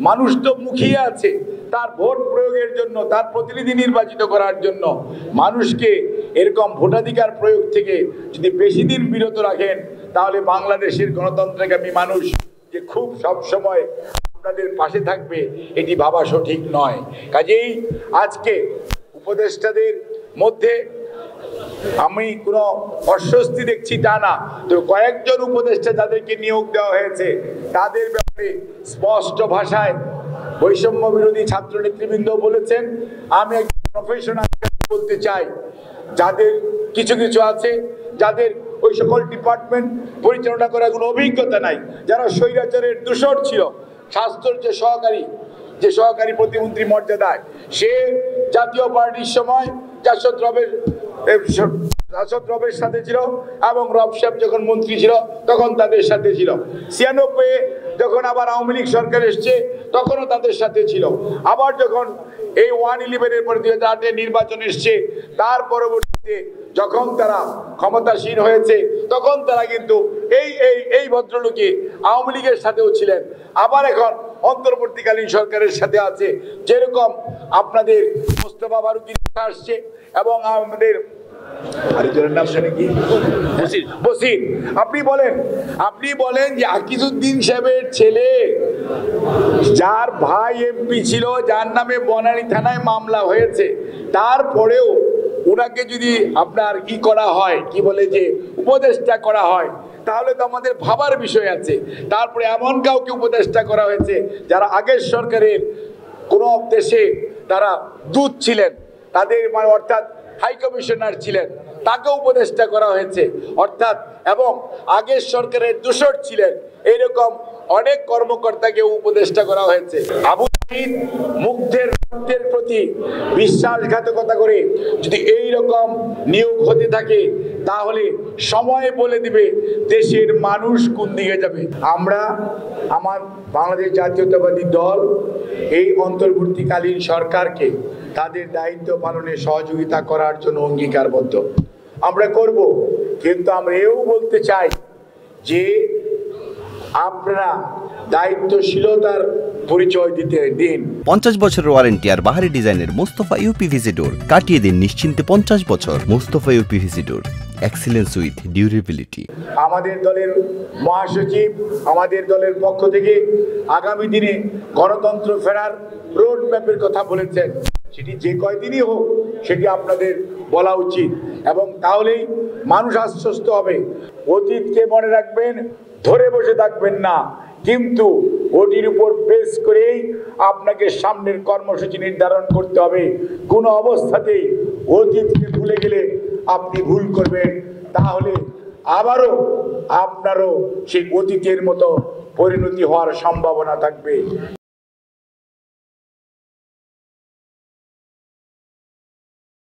মানুষ তো মুখিয়ে আছে তার ভোট প্রয়োগের জন্য, তার প্রতিনিধি নির্বাচিত করার জন্য। মানুষকে এরকম ভোটাধিকার প্রয়োগ থেকে যদি বেশি দিন বিরত রাখেন, তাহলে বাংলাদেশের গণতন্ত্রগামী মানুষ যে খুব সবসময় আপনাদের পাশে থাকবে, এটি ভাবা সঠিক নয়। কাজেই আজকে উপদেষ্টাদের মধ্যে আমি কোনো অস্বস্তি দেখছি তা না, তো কয়েকজন উপদেষ্টা যাদেরকে নিয়োগ দেওয়া হয়েছে তাদের ব্যাপারে স্পষ্ট ভাষায় বৈষম্য বিরোধী ছাত্র নেতৃবৃন্দ বলেছেন। আমি একজন প্রফেশনাল বলতে চাই, যাদের কিছু কিছু আছে যাদের ওই সকল ডিপার্টমেন্ট পরিচালনা করার কোনো অভিজ্ঞতা নাই, যারা স্বৈরাচারের দূষর ছিল, স্বাস্থ্যের যে সহকারী প্রতিমন্ত্রী মর্যাদায়, সে জাতীয় পার্টির সময় জাসদ রবের সাথে ছিল, এবং রব সাহেব যখন মন্ত্রী ছিল তখন তাদের সাথে ছিল। 96 যখন আবার আওয়ামী লীগ সরকার এসছে তখনও তাদের সাথে ছিল। আবার যখন এই 111-এর পরে 2008 নির্বাচন এসছে, তার পরবর্তীতে যখন তারা ক্ষমতাসীন হয়েছে তখন তারা কিন্তু এই ভদ্রলোকে আওয়ামী লীগের সাথেও ছিলেন, আবার এখন অন্তর্বর্তীকালীন সরকারের সাথে আছে। যেরকম আপনাদের মোস্তফা ফারুকীর কথা আসছে, এবং আমাদের আরেকজনের নাম শুনে কি বসির, আপনি বলেন যে আকিজউদ্দিন সাহেবের ছেলে, যার ভাই এমপি ছিল, যার নামে বনানী থানায় মামলা হয়েছে, তারপরেও ওনাকে যদি আপনার কি করা হয়, কি বলে যে উপদেষ্টা করা হয়, তাহলে তো আমাদের ভাবার বিষয় আছে। তারপরে এমন কাউকে উপদেষ্টা করা হয়েছে যারা আগের সরকারের কোন দেশে তারা দূত ছিলেন, তাদের মানে অর্থাৎ হাই কমিশনার ছিলেন, তাকে উপদেষ্টা করা হয়েছে, অর্থাৎ এবং আগের সরকারের দূষর ছিলেন, এইরকম অনেক কর্মকর্তাকে উপদেষ্টা করা হয়েছে। আবু সাঈদ মুগ্ধের প্রতি বিশ্বাসঘাতকতা করে যদি এই রকম নিয়োগ হতে থাকে, তাহলে সময় বলে দিবে দেশের মানুষ কোন দিকে যাবে। আমার বাংলাদেশ জাতীয়তাবাদী দল এই অন্তর্বর্তীকালীন সরকারকে তাদের দায়িত্ব পালনে সহযোগিতা করার জন্য অঙ্গীকারবদ্ধ, আমরা করব। কিন্তু আমরা এও বলতে চাই যে আপনারা দায়িত্বশীলতার পরিচয় দিন। 50 বছরের ওয়ারেন্টি আর বাহারি ডিজাইনের মুস্তফা ইউপিভিসি ডোর, কাটিয়ে দিন নিশ্চিন্তে 50 বছর। Mustafa uPVC door, excellence with durability. আমাদের দলের মহাসচিব আমাদের দলের পক্ষ থেকে আগামী দিনে গণতন্ত্র ফেরার রোড ম্যাপের কথা বলেছেন, সেটি যে কয়দিনই হোক সেটি আপনাদের বলা উচিত, এবং তাহলেই মানুষ আশ্বস্ত হবে। অতীতকে মনে রাখবেন, ধরে বসে থাকবেন না, কিন্তু ওটির উপর বেস করেই আপনাকে সামনের কর্মসূচি নির্ধারণ করতে হবে। কোনো অবস্থাতেই অতীতকে ভুলে গেলে আপনি ভুল করবেন, তাহলে আবারও আপনারও সেই অতীতের মতো পরিণতি হওয়ার সম্ভাবনা থাকবে।